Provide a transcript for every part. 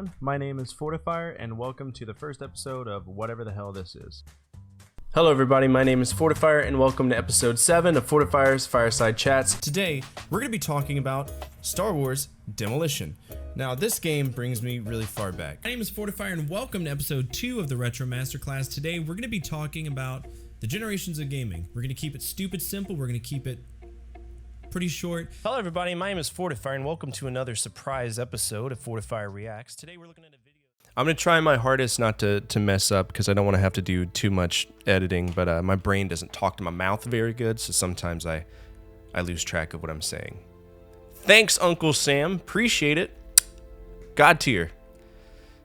everyone, my name is Fortifier, and welcome to the first episode of whatever the hell this is. Hello everybody, my name is Fortifier, and welcome to episode 7 of Fortifier's Fireside Chats. Today, we're going to be talking about Star Wars Demolition. Now, this game brings me really far back. My name is Fortifier, and welcome to episode 2 of the Retro Masterclass. Today, we're going to be talking about the generations of gaming. We're going to keep it stupid simple, we're going to keep it pretty short. Hello everybody, my name is Fortifier and welcome to another surprise episode of Fortifier Reacts. Today we're looking at a video. I'm going to try my hardest not to mess up because I don't want to have to do too much editing, but my brain doesn't talk to my mouth very good, so sometimes I lose track of what I'm saying. Thanks, Uncle Sam. Appreciate it. God tier.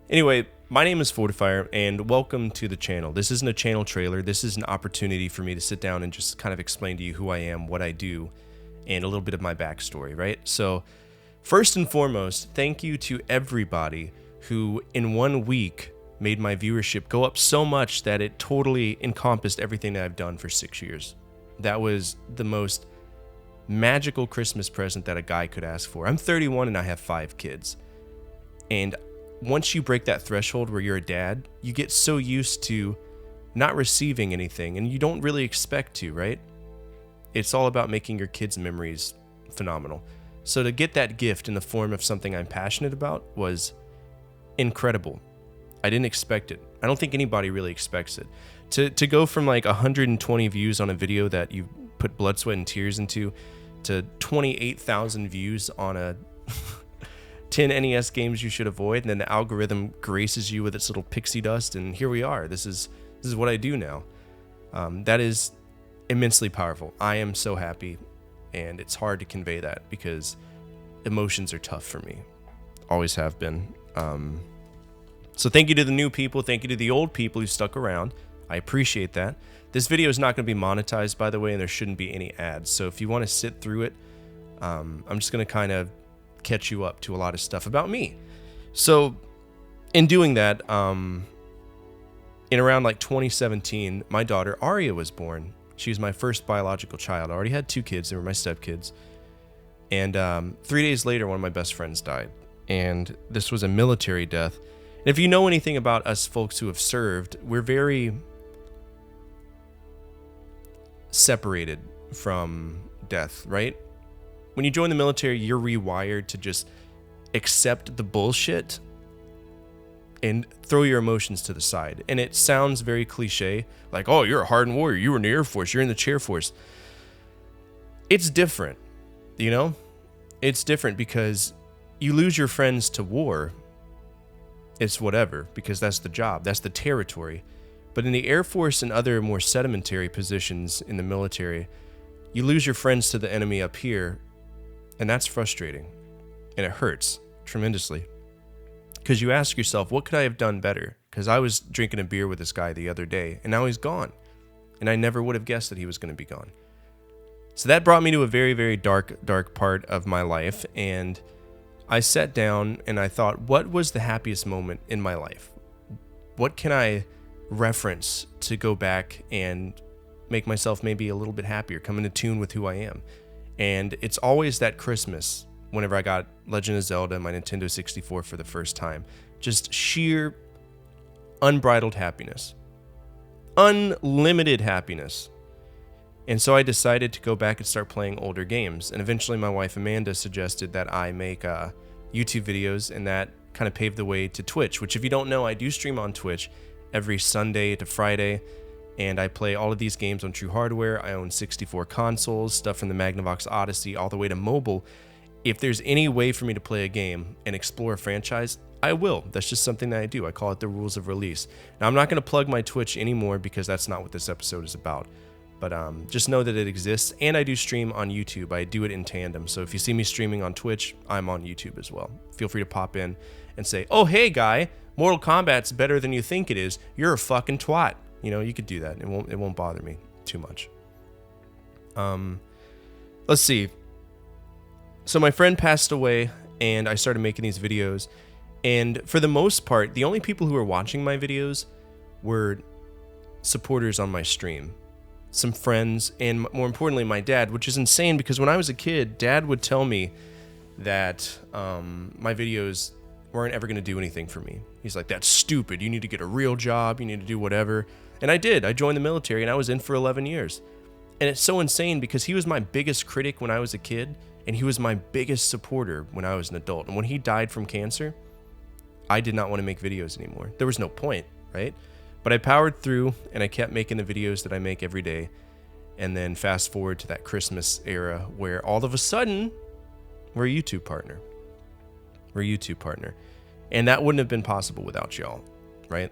Anyway, my name is Fortifier and welcome to the channel. This isn't a channel trailer. This is an opportunity for me to sit down and just kind of explain to you who I am, what I do, and a little bit of my backstory, right? So, first and foremost, thank you to everybody who in 1 week made my viewership go up so much that it totally encompassed everything that I've done for 6 years. That was the most magical Christmas present that a guy could ask for. I'm 31 and I have 5 kids. And once you break that threshold where you're a dad, you get so used to not receiving anything, and you don't really expect to, right? It's all about making your kids' memories phenomenal. So to get that gift in the form of something I'm passionate about was incredible. I didn't expect it. I don't think anybody really expects it. To go from like 120 views on a video that you put blood, sweat, and tears into to 28,000 views on a 10 NES games you should avoid, and then the algorithm graces you with its little pixie dust, and here we are. This is what I do now. That is immensely powerful. I am so happy, and it's hard to convey that because emotions are tough for me. Always have been. So thank you to the new people. Thank you to the old people who stuck around. I appreciate that. This video is not going to be monetized, by the way, and there shouldn't be any ads. So if you want to sit through it, I'm just going to kind of catch you up to a lot of stuff about me. So in doing that, in around like 2017, my daughter Aria was born. She was my first biological child. I already had 2 kids. They were my stepkids. And 3 days later, one of my best friends died. And this was a military death. And if you know anything about us folks who have served, we're very separated from death, right? When you join the military, you're rewired to just accept the bullshit and throw your emotions to the side. And it sounds very cliche, like, oh, you're a hardened warrior, you were in the Air Force, you're in the Chair Force. It's different, you know? It's different because you lose your friends to war. It's whatever, because that's the job, that's the territory. But in the Air Force and other more sedimentary positions in the military, you lose your friends to the enemy up here, and that's frustrating. And it hurts tremendously. Because you ask yourself, what could I have done better? Because I was drinking a beer with this guy the other day, and now he's gone. And I never would have guessed that he was going to be gone. So that brought me to a very, very dark part of my life, and I sat down and I thought, what was the happiest moment in my life? What can I reference to go back and make myself maybe a little bit happier, come into tune with who I am? And it's always that Christmas, whenever I got Legend of Zelda, my Nintendo 64 for the first time. Just sheer, unbridled happiness. Unlimited happiness. And so I decided to go back and start playing older games. And eventually my wife Amanda suggested that I make YouTube videos, and that kind of paved the way to Twitch, which if you don't know, I do stream on Twitch every Sunday to Friday. And I play all of these games on True Hardware. I own 64 consoles, stuff from the Magnavox Odyssey all the way to mobile. If there's any way for me to play a game and explore a franchise, I will. That's just something that I do. I call it the rules of release. Now, I'm not going to plug my Twitch anymore because that's not what this episode is about. But just know that it exists, and I do stream on YouTube. I do it in tandem. So if you see me streaming on Twitch, I'm on YouTube as well. Feel free to pop in and say, oh, hey, guy, Mortal Kombat's better than you think it is. You're a fucking twat. You know, you could do that. It won't bother me too much. Let's see. So my friend passed away, and I started making these videos. And for the most part, the only people who were watching my videos were supporters on my stream. Some friends, and more importantly, my dad, which is insane because when I was a kid, Dad would tell me that my videos weren't ever going to do anything for me. He's like, that's stupid. You need to get a real job. You need to do whatever. And I did. I joined the military and I was in for 11 years. And it's so insane because he was my biggest critic when I was a kid, and he was my biggest supporter when I was an adult. And when he died from cancer, I did not want to make videos anymore. There was no point, right? But I powered through and I kept making the videos that I make every day. And then fast forward to that Christmas era where all of a sudden we're a YouTube partner. We're a YouTube partner. And that wouldn't have been possible without y'all, right?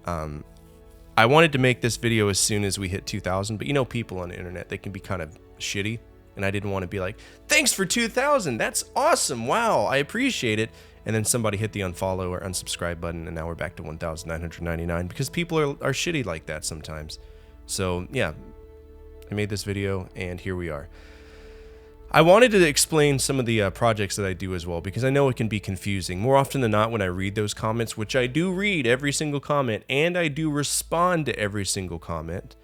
I wanted to make this video as soon as we hit 2,000, but you know, people on the internet, they can be kind of shitty. And I didn't want to be like, thanks for 2,000. That's awesome. Wow. I appreciate it. And then somebody hit the unfollow or unsubscribe button, and now we're back to 1,999 because people are shitty like that sometimes. So yeah, I made this video and here we are. I wanted to explain some of the projects that I do as well, because I know it can be confusing. More often than not, when I read those comments, which I do read every single comment, and I do respond to every single comment,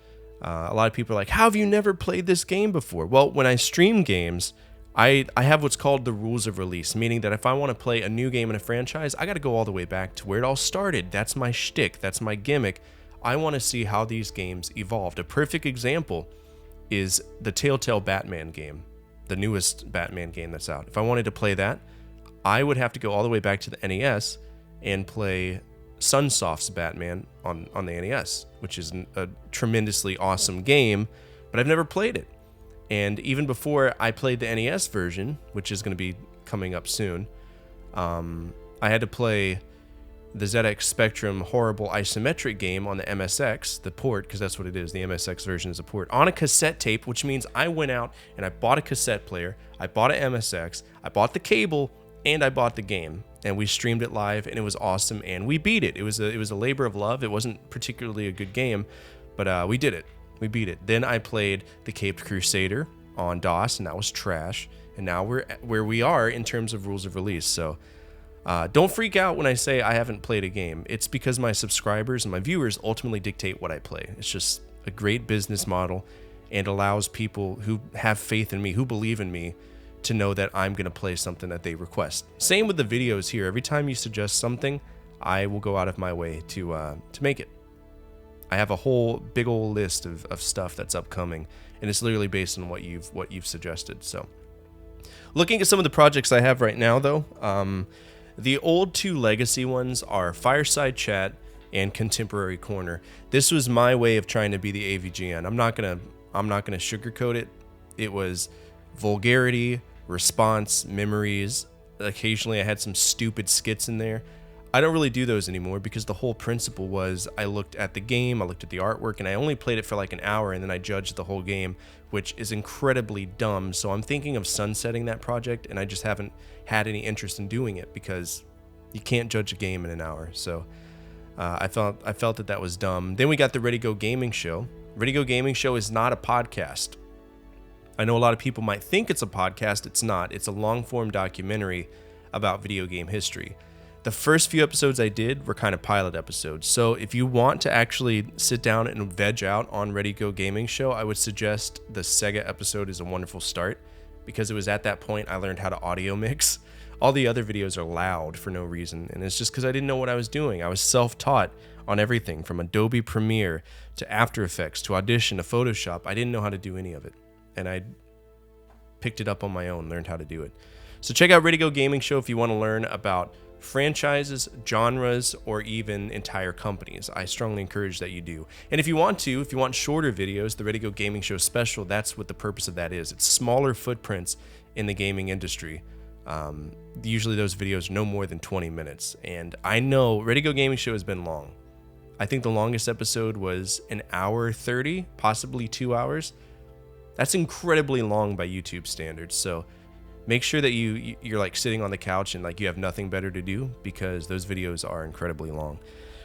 a lot of people are like, how have you never played this game before? Well, when I stream games, I have what's called the rules of release, meaning that if I want to play a new game in a franchise, I got to go all the way back to where it all started. That's my shtick. That's my gimmick. I want to see how these games evolved. A perfect example is the Telltale Batman game, the newest Batman game that's out. If I wanted to play that, I would have to go all the way back to the NES and play Sunsoft's Batman on the NES, which is a tremendously awesome game, but I've never played it. And even before I played the NES version, which is going to be coming up soon, I had to play the ZX Spectrum horrible isometric game on the MSX, the port, because that's what it is. The MSX version is a port, on a cassette tape, which means I went out and I bought a cassette player, I bought an MSX, I bought the cable, and I bought the game. And we streamed it live, and it was awesome, and we beat it. It was a labor of love. It wasn't particularly a good game, but we did it. We beat it. Then I played the Caped Crusader on DOS, and that was trash. And now we're where we are in terms of rules of release. So don't freak out when I say I haven't played a game. It's because my subscribers and my viewers ultimately dictate what I play. It's just a great business model and allows people who have faith in me, who believe in me, to know that I'm going to play something that they request. Same with the videos here. Every time you suggest something, I will go out of my way to make it. I have a whole big old list of stuff that's upcoming, and it's literally based on what you've suggested. So, looking at some of the projects I have right now, though, the old two legacy ones are Fireside Chat and Contemporary Corner. This was my way of trying to be the AVGN. I'm not gonna sugarcoat it. It was vulgarity, response, memories. Occasionally I had some stupid skits in there. I don't really do those anymore because the whole principle was I looked at the game, I looked at the artwork, and I only played it for like an hour, and then I judged the whole game, which is incredibly dumb. So I'm thinking of sunsetting that project, and I just haven't had any interest in doing it because you can't judge a game in an hour. So I felt that was dumb. Then we got the Ready Go Gaming Show. Ready Go Gaming Show is not a podcast. I know a lot of people might think it's a podcast. It's not. It's a long-form documentary about video game history. The first few episodes I did were kind of pilot episodes. So if you want to actually sit down and veg out on Ready Go Gaming Show, I would suggest the Sega episode is a wonderful start, because it was at that point I learned how to audio mix. All the other videos are loud for no reason, and it's just because I didn't know what I was doing. I was self-taught on everything from Adobe Premiere to After Effects to Audition to Photoshop. I didn't know how to do any of it, and I picked it up on my own, learned how to do it. So check out Ready Go Gaming Show if you want to learn about franchises, genres, or even entire companies. I strongly encourage that you do. And if you want shorter videos, the Ready Go Gaming Show special, that's what the purpose of that is. It's smaller footprints in the gaming industry. Usually those videos are no more than 20 minutes. And I know Ready Go Gaming Show has been long. I think the longest episode was an hour 30, possibly 2 hours. That's incredibly long by YouTube standards. So make sure that you're like sitting on the couch and like you have nothing better to do, because those videos are incredibly long.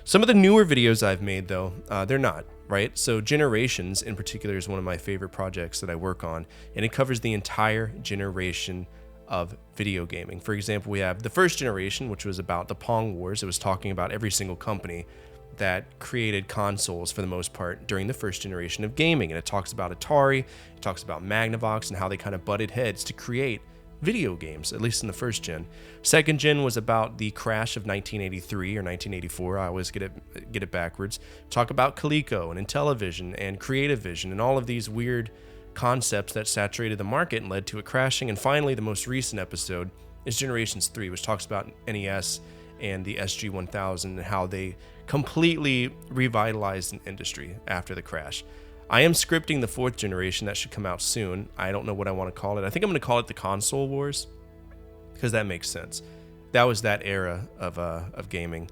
Some of the newer videos I've made, though, they're not, right? So Generations in particular is one of my favorite projects that I work on, and it covers the entire generation of video gaming. For example, we have the first generation, which was about the Pong Wars. It was talking about every single company that created consoles for the most part during the first generation of gaming. And it talks about Atari, it talks about Magnavox, and how they kind of butted heads to create video games, at least in the first gen. Second gen was about the crash of 1983 or 1984. I always get it backwards. Talk about Coleco and Intellivision and Creative Vision and all of these weird concepts that saturated the market and led to it crashing. And finally, the most recent episode is Generations 3, which talks about NES and the SG-1000 and how they completely revitalized an industry after the crash. I am scripting the 4th generation that should come out soon. I don't know what I want to call it. I think I'm going to call it the Console Wars because that makes sense. That was that era of gaming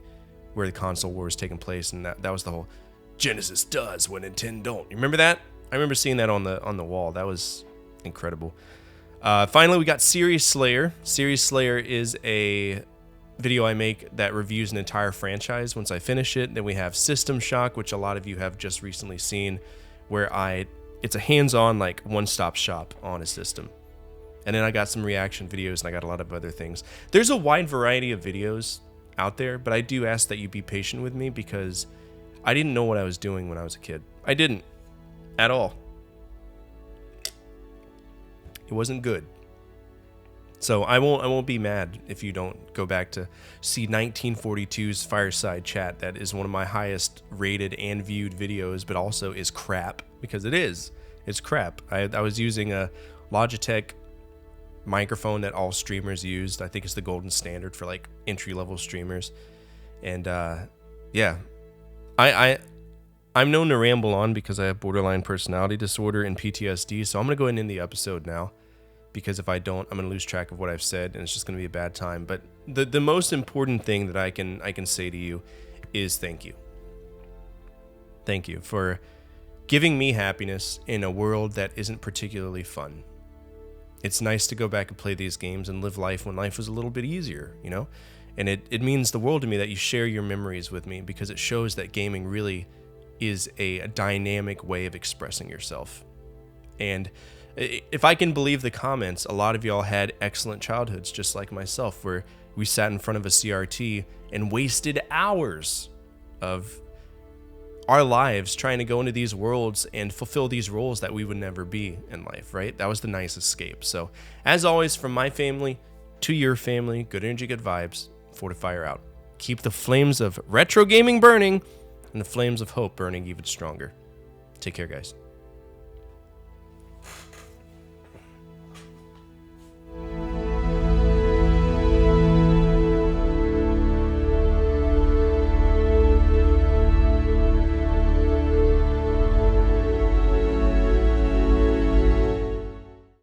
where the Console Wars taking place, and that was the whole Genesis does what Nintendo don't. You remember that? I remember seeing that on the wall. That was incredible. Finally, we got Series Slayer. Series Slayer is a video I make that reviews an entire franchise once I finish it. Then we have System Shock, which a lot of you have just recently seen, where it's a hands-on, like, one-stop shop on a system. And then I got some reaction videos, and I got a lot of other things. There's a wide variety of videos out there, but I do ask that you be patient with me because I didn't know what I was doing when I was a kid. I didn't at all. It wasn't good. So I won't be mad if you don't go back to see 1942's Fireside Chat. That is one of my highest rated and viewed videos, but also is crap, because it is. It's crap. I was using a Logitech microphone that all streamers used. I think it's the golden standard for like entry-level streamers. And yeah, I'm known to ramble on because I have borderline personality disorder and PTSD. So I'm gonna go ahead and end the episode now, because if I don't, I'm going to lose track of what I've said, and it's just going to be a bad time. But the most important thing that I can say to you is thank you. Thank you for giving me happiness in a world that isn't particularly fun. It's nice to go back and play these games and live life when life was a little bit easier, you know? And it means the world to me that you share your memories with me, because it shows that gaming really is a dynamic way of expressing yourself. And if I can believe the comments, a lot of y'all had excellent childhoods, just like myself, where we sat in front of a CRT and wasted hours of our lives trying to go into these worlds and fulfill these roles that we would never be in life, right? That was the nice escape. So, as always, from my family to your family, good energy, good vibes, Fortifire out. Keep the flames of retro gaming burning and the flames of hope burning even stronger. Take care, guys.